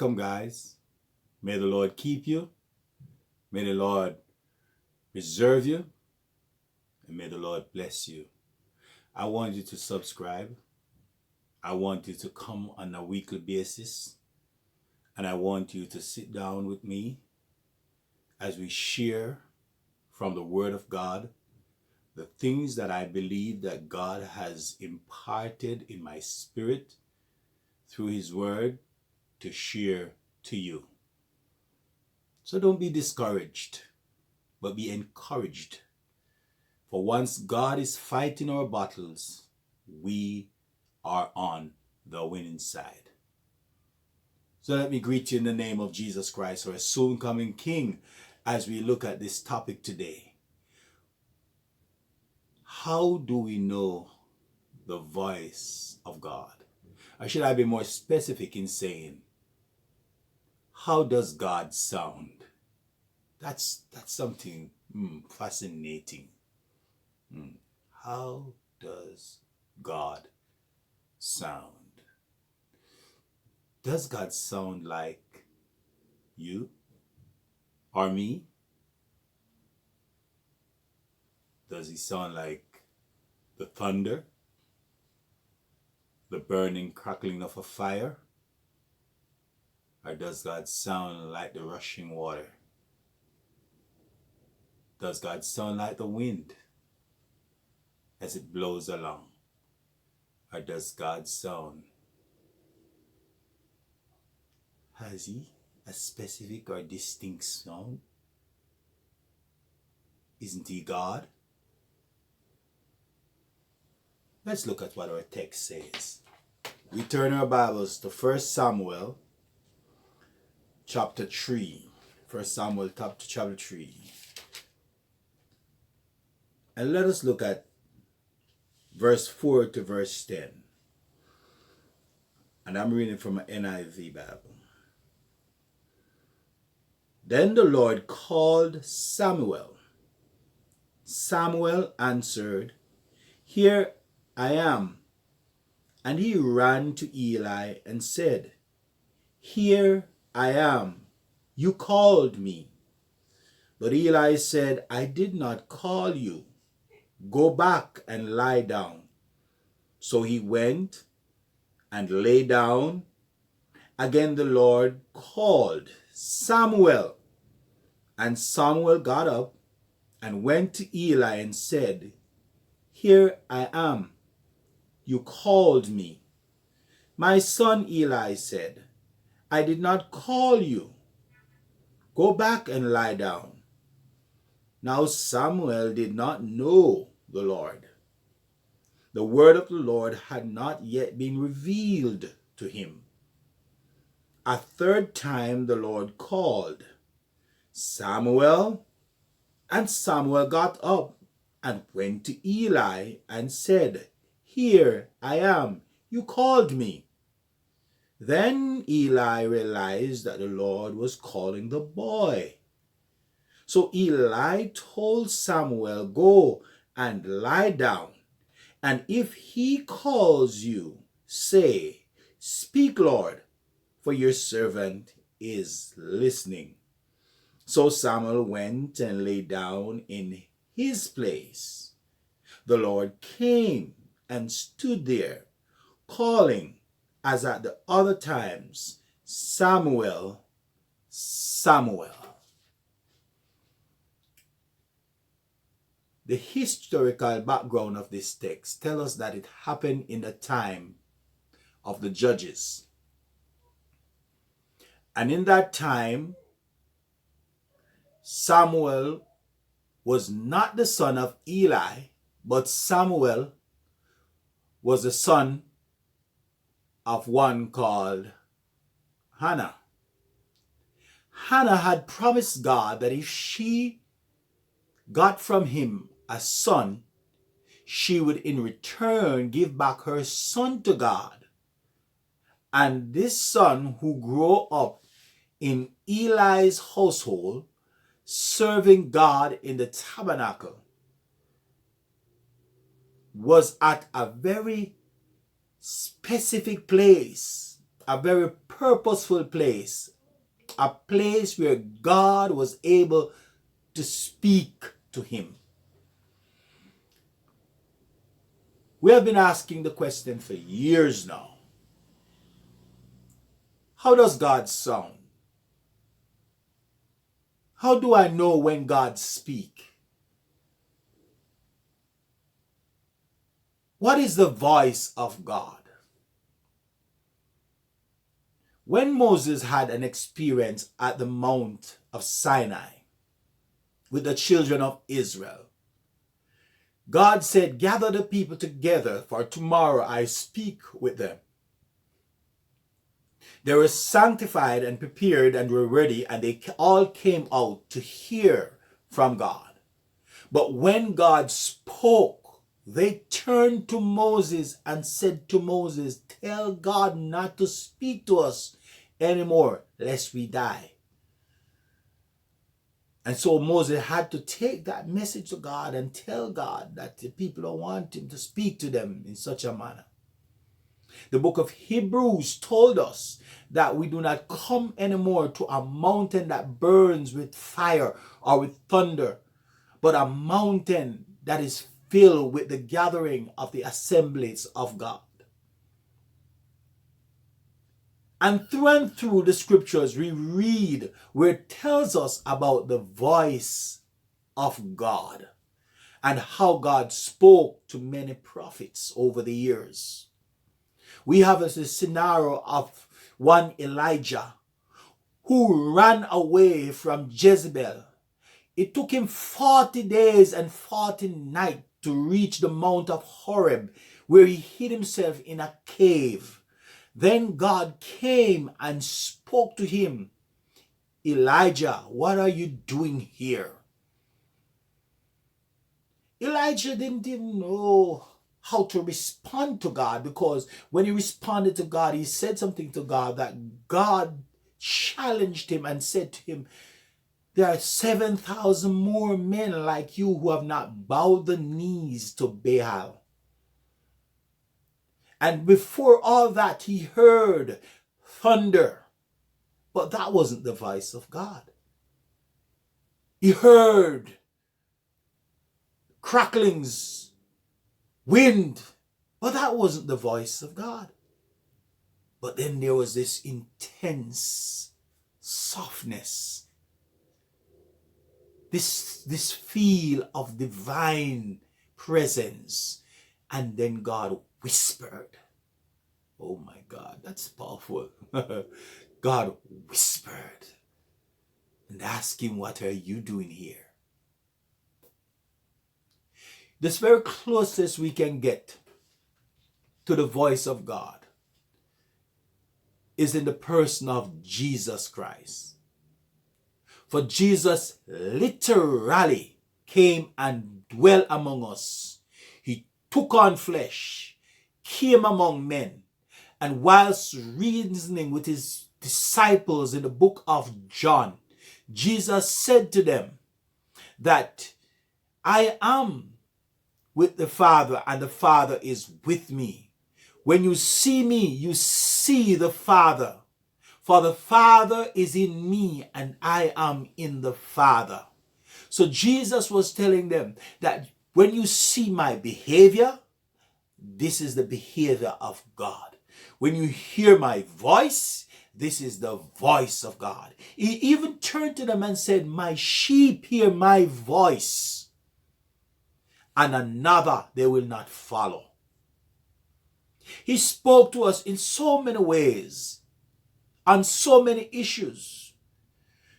Welcome, guys. May the Lord keep you. May the Lord preserve you. And may the Lord bless you. I want you to subscribe. I want you to come on a weekly basis. And I want you to sit down with me as we share from the Word of God the things that I believe that God has imparted in my spirit through His Word to share to you. So don't be discouraged, but be encouraged. For once God is fighting our battles, we are on the winning side. So let me greet you in the name of Jesus Christ, our soon coming King, as we look at this topic today. How do we know the voice of God? Or should I be more specific in saying, how does God sound? That's something fascinating. How does God sound? Does God sound like you or me? Does He sound like the thunder, the burning crackling of a fire? Or does God sound like the rushing water? Does God sound like the wind as it blows along? Or does God sound, has He a specific or distinct sound? Isn't He God? Let's look at what our text says. We turn our Bibles to 1 Samuel chapter 3. 1 Samuel chapter 3. And let us look at verse 4 to verse 10. And I'm reading from an NIV Bible. Then the Lord called Samuel. Samuel answered, "Here I am." And he ran to Eli and said, "Here I am. You called me." But Eli said, "I did not call you. Go back and lie down." So he went and lay down. Again the Lord called, "Samuel." And Samuel got up and went to Eli and said, "Here I am. You called me." "My son," Eli said, "I did not call you. Go back and lie down." Now Samuel did not know the Lord. The word of the Lord had not yet been revealed to him. A third time the Lord called, "Samuel." And Samuel got up and went to Eli and said, "Here I am. You called me." Then Eli realized that the Lord was calling the boy. So Eli told Samuel, "Go and lie down. And if he calls you, say, 'Speak, Lord, for your servant is listening.'" So Samuel went and lay down in his place. The Lord came and stood there, calling, as at the other times, "Samuel, Samuel." The historical background of this text tells us that it happened in the time of the judges. And in that time, Samuel was not the son of Eli, but Samuel was the son of one called Hannah. Hannah had promised God that if she got from him a son, she would in return give back her son to God. And this son, who grew up in Eli's household, serving God in the tabernacle, was at a very specific place a very purposeful place, a place where God was able to speak to him. We have been asking the question for years now. How does God sound? How do I know when God speaks? What is the voice of God? When Moses had an experience at the Mount of Sinai with the children of Israel, God said, "Gather the people together, for tomorrow I speak with them." They were sanctified and prepared and were ready, and they all came out to hear from God. But when God spoke, they turned to Moses and said to Moses, "Tell God not to speak to us anymore, lest we die." And so Moses had to take that message to God and tell God that the people don't want him to speak to them in such a manner. The book of Hebrews told us that we do not come anymore to a mountain that burns with fire or with thunder, but a mountain that is filled with the gathering of the assemblies of God. And through the scriptures, we read where it tells us about the voice of God and how God spoke to many prophets over the years. We have a scenario of one Elijah who ran away from Jezebel. It took him 40 days and 40 nights to reach the Mount of Horeb, where he hid himself in a cave. Then God came and spoke to him, "Elijah, what are you doing here?" Elijah didn't even know how to respond to God, because when he responded to God, he said something to God that God challenged him and said to him, "There are 7,000 more men like you who have not bowed the knees to Baal." And before all that, he heard thunder, but that wasn't the voice of God. He heard cracklings, wind, but that wasn't the voice of God. But then there was this intense softness, this feel of divine presence, and then God whispered. Oh my God, that's powerful. God whispered and asked him, "What are you doing here?" This very closest we can get to the voice of God is in the person of Jesus Christ. For Jesus literally came and dwelt among us. He took on flesh, came among men, and whilst reasoning with his disciples in the book of John, Jesus said to them that I am with the Father and the Father is with me. When you see me, you see the Father. For the Father is in me and I am in the Father. So Jesus was telling them that when you see my behavior, this is the behavior of God. When you hear my voice, this is the voice of God. He even turned to them and said, "My sheep hear my voice, and another they will not follow." He spoke to us in so many ways, on so many issues.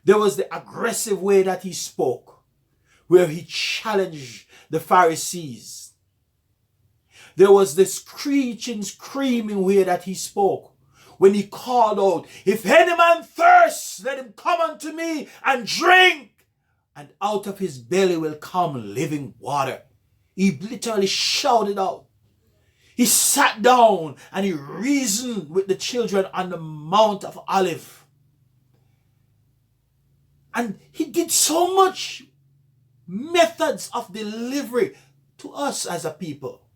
There was the aggressive way that he spoke, where he challenged the Pharisees. There was the screeching, screaming way that he spoke, when he called out, "If any man thirsts, let him come unto me and drink, and out of his belly will come living water." He literally shouted out. He sat down and he reasoned with the children on the Mount of Olive. And he did so much methods of delivery to us as a people.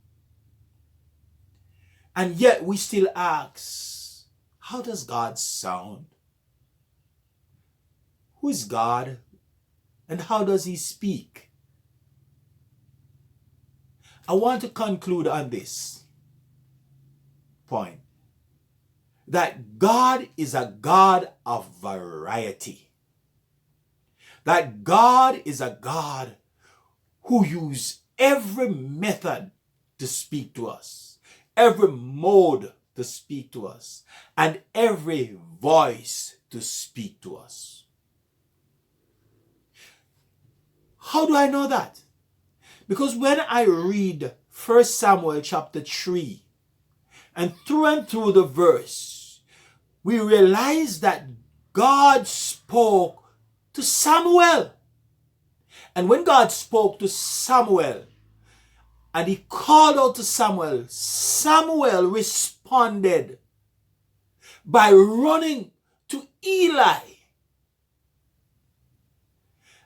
And yet we still ask, How does God sound? Who is God? And how does he speak? I want to conclude on this point, that God is a God of variety. That God is a God who uses every method to speak to us, every mode to speak to us, and every voice to speak to us. How do I know that? Because when I read 1 Samuel chapter 3, and through the verse, we realize that God spoke to Samuel. And when God spoke to Samuel, and he called out to Samuel, Samuel responded by running to Eli.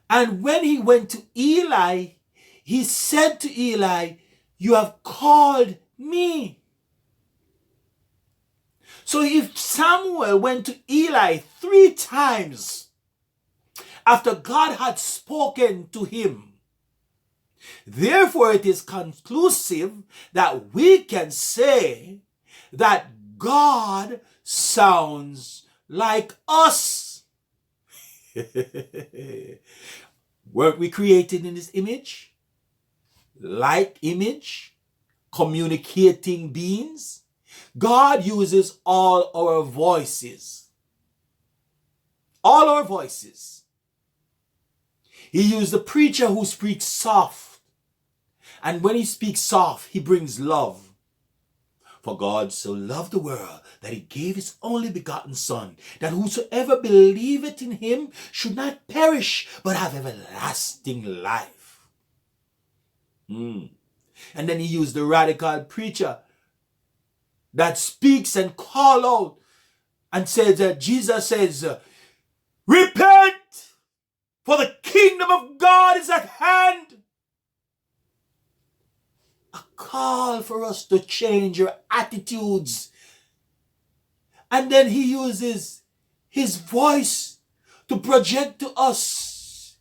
And when he went to Eli, he said to Eli, "You have called me." So if Samuel went to Eli 3 times after God had spoken to him, therefore it is conclusive that we can say that God sounds like us. Weren't we created in his image? Like image? Communicating beings? God uses all our voices. All our voices. He used the preacher who speaks soft. And when he speaks soft, he brings love. For God so loved the world that he gave his only begotten Son, that whosoever believeth in him should not perish, but have everlasting life. And then he used the radical preacher that speaks and call out and says that Jesus says, "Repent, for the kingdom of God is at hand." A call for us to change our attitudes. And then he uses his voice to project to us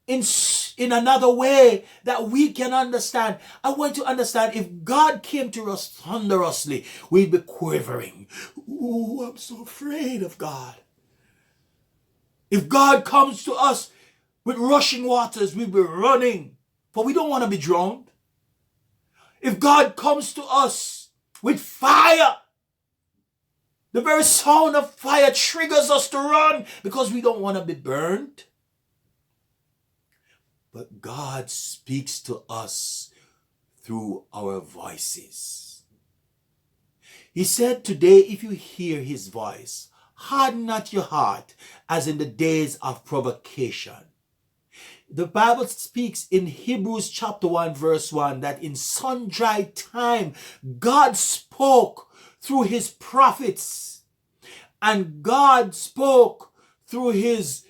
in another way that we can understand. I want to understand, if God came to us thunderously, we'd be quivering. Ooh, I'm so afraid of God. If God comes to us with rushing waters, we'd be running, for we don't want to be drowned. If God comes to us with fire, the very sound of fire triggers us to run because we don't want to be burned. But God speaks to us through our voices. He said, "Today, if you hear his voice, harden not your heart as in the days of provocation." The Bible speaks in Hebrews chapter 1 verse 1 that in sundry time God spoke through his prophets, and God spoke through his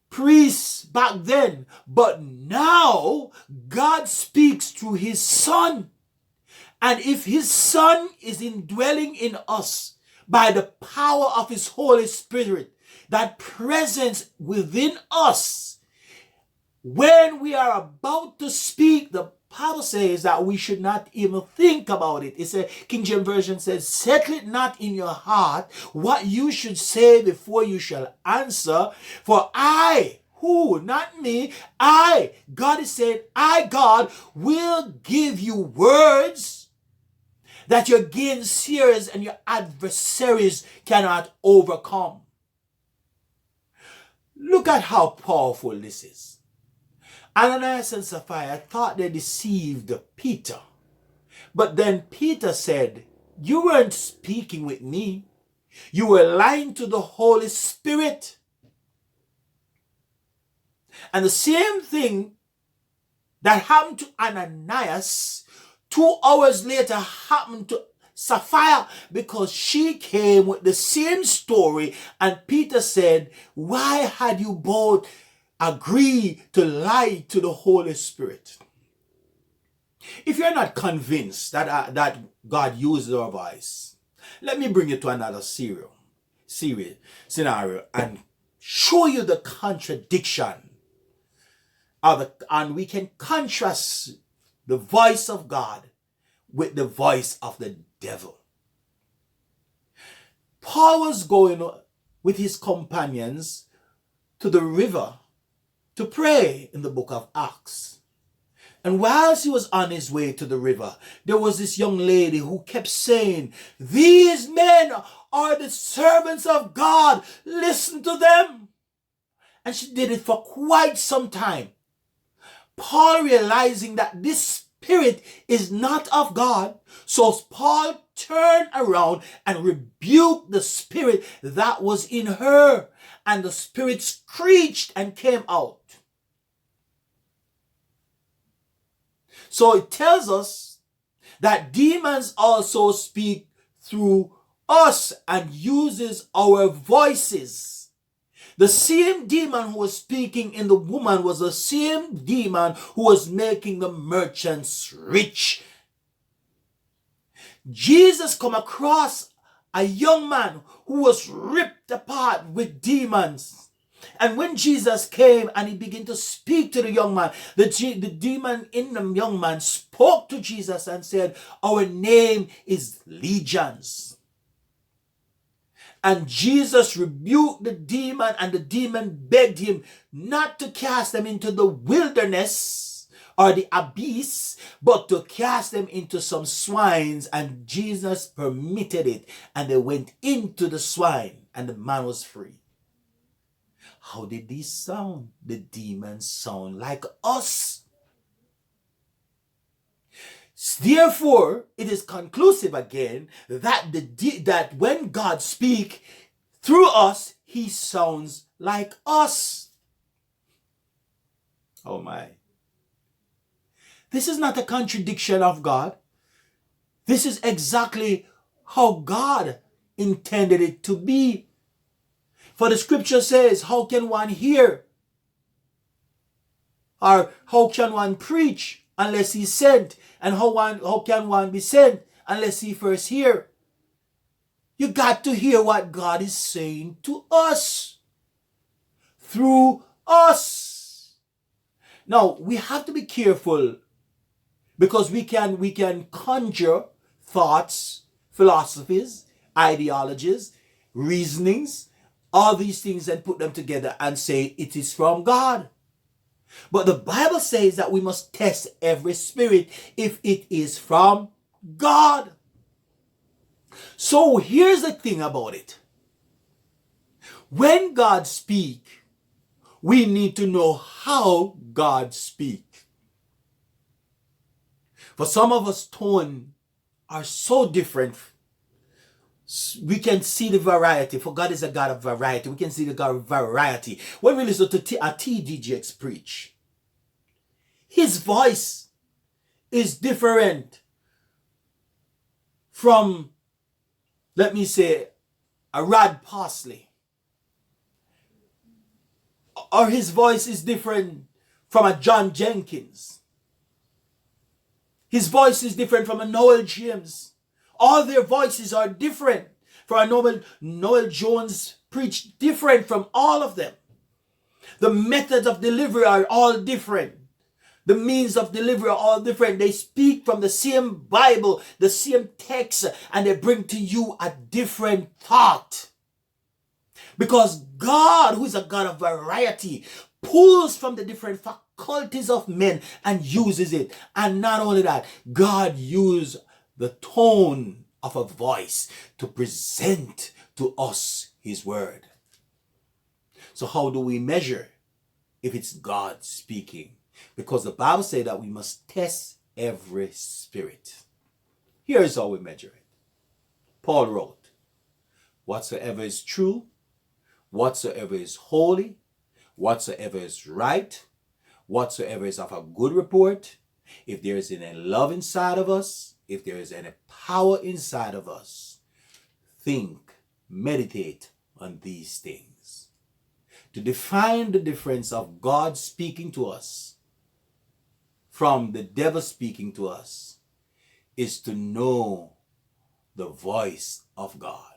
priests back then. But now God speaks through his Son. And if his Son is indwelling in us by the power of his Holy Spirit, that presence within us, when we are about to speak, the Bible says that we should not even think about it. It's a King James Version says, "Settle it not in your heart what you should say before you shall answer. For I," who? Not me. I, God is saying, I, God, will give you words that your gainsayers and your adversaries cannot overcome. Look at how powerful this is. Ananias and Sapphira thought they deceived Peter. But then Peter said, "You weren't speaking with me. You were lying to the Holy Spirit." And the same thing that happened to Ananias 2 hours later happened to Sapphira, because she came with the same story, and Peter said, "Why had you both agree to lie to the Holy Spirit?" If you're not convinced that God uses our voice, let me bring you to another serial. scenario and show you the contradiction and we can contrast the voice of God with the voice of the devil. Paul was going with his companions to the river to pray in the book of Acts. And whilst he was on his way to the river, there was this young lady who kept saying, "These men are the servants of God. Listen to them." And she did it for quite some time. Paul, realizing that this spirit is not of God, so Paul turned around and rebuked the spirit that was in her. And the spirit screeched and came out. So it tells us that demons also speak through us and uses our voices. The same demon who was speaking in the woman was the same demon who was making the merchants rich. Jesus come across a young man who was ripped apart with demons. And when Jesus came and he began to speak to the young man, the demon in the young man spoke to Jesus and said, "Our name is Legions." And Jesus rebuked the demon, and the demon begged him not to cast them into the wilderness or the abyss, but to cast them into some swines. And Jesus permitted it, and they went into the swine, and the man was free. How did these sound? The demons sound like us. Therefore, it is conclusive again that when God speaks through us, he sounds like us. Oh my. This is not a contradiction of God. This is exactly how God intended it to be. For the scripture says, how can one hear? Or how can one preach unless he's sent? And how can one be sent unless he first hear? You got to hear what God is saying to us. Through us. Now, we have to be careful because we can conjure thoughts, philosophies, ideologies, reasonings, all these things and put them together and say it is from God. But the Bible says that we must test every spirit if it is from God. So here's the thing about it. When God speaks, we need to know how God speaks. For some of us, tone are so different. We can see the variety. For God is a God of variety. We can see the God of variety. When we listen to T.D. Jakes preach, his voice is different from, let me say, a Rod Parsley. Or his voice is different from a John Jenkins. His voice is different from a Noel James. All their voices are different. For a Noel Jones preached different from all of them. The methods of delivery are all different. The means of delivery are all different. They speak from the same Bible, the same text, and they bring to you a different thought. Because God, who is a God of variety, pulls from the different faculties of men and uses it. And not only that, God used the tone of a voice to present to us his word. So how do we measure if it's God speaking? Because the Bible says that we must test every spirit. Here's how we measure it. Paul wrote, "Whatsoever is true, whatsoever is holy, whatsoever is right, whatsoever is of a good report, if there is any love inside of us, if there is any power inside of us, think, meditate on these things." To define the difference of God speaking to us from the devil speaking to us is to know the voice of God.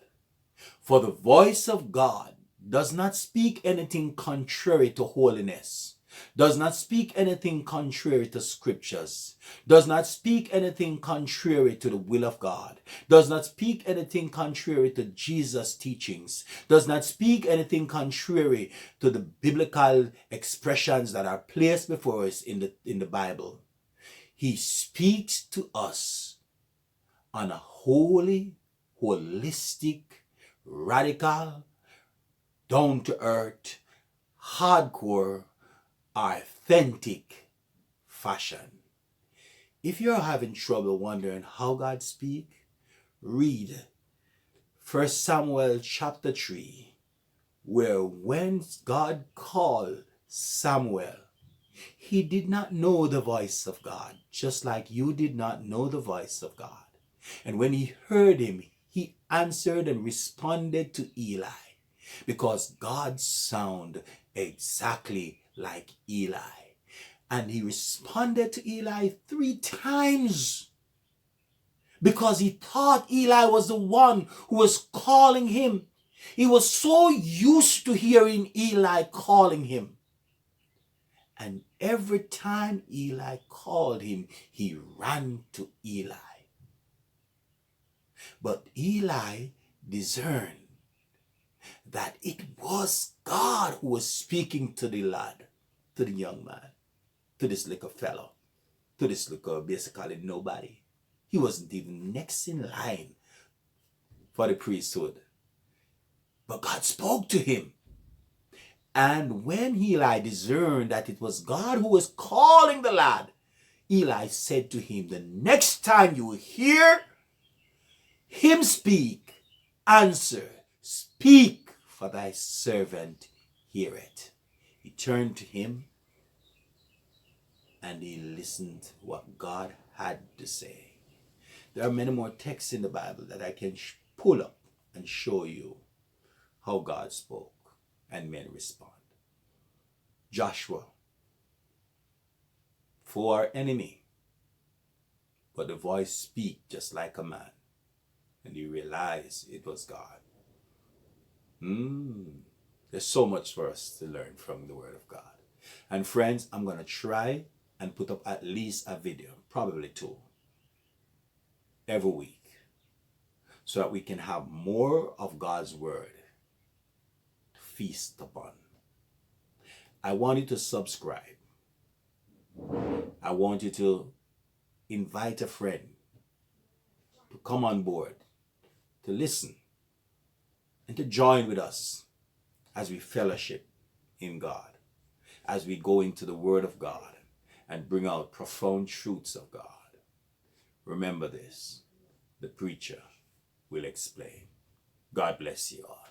For the voice of God does not speak anything contrary to holiness, does not speak anything contrary to scriptures, does not speak anything contrary to the will of God, does not speak anything contrary to Jesus' teachings, does not speak anything contrary to the biblical expressions that are placed before us in the Bible. He speaks to us on a holy, holistic, radical, down-to-earth, hardcore, authentic fashion. If you're having trouble wondering how God speaks, read 1 Samuel chapter 3, where when God called Samuel, he did not know the voice of God, just like you did not know the voice of God. And when he heard him, he answered and responded to Eli, because God sounded exactly like Eli. And he responded to Eli 3 times because he thought Eli was the one who was calling him. He was so used to hearing Eli calling him. And every time Eli called him, he ran to Eli. But Eli discerned that it was God who was speaking to the lad, to the young man, to this little fellow, to this little basically nobody. He wasn't even next in line for the priesthood. But God spoke to him. And when Eli discerned that it was God who was calling the lad, Eli said to him, the next time you hear him speak, answer, speak, for thy servant heareth. He turned to him and he listened to what God had to say. There are many more texts in the Bible that I can pull up and show you how God spoke and men respond. Joshua, for our enemy, but the voice speak just like a man, and he realized it was God. There's so much for us to learn from the Word of God. And friends, I'm going to try and put up at least a video, probably 2, every week, so that we can have more of God's Word to feast upon. I want you to subscribe. I want you to invite a friend to come on board, to listen, and to join with us as we fellowship in God, as we go into the Word of God and bring out profound truths of God. Remember this, the preacher will explain. God bless you all.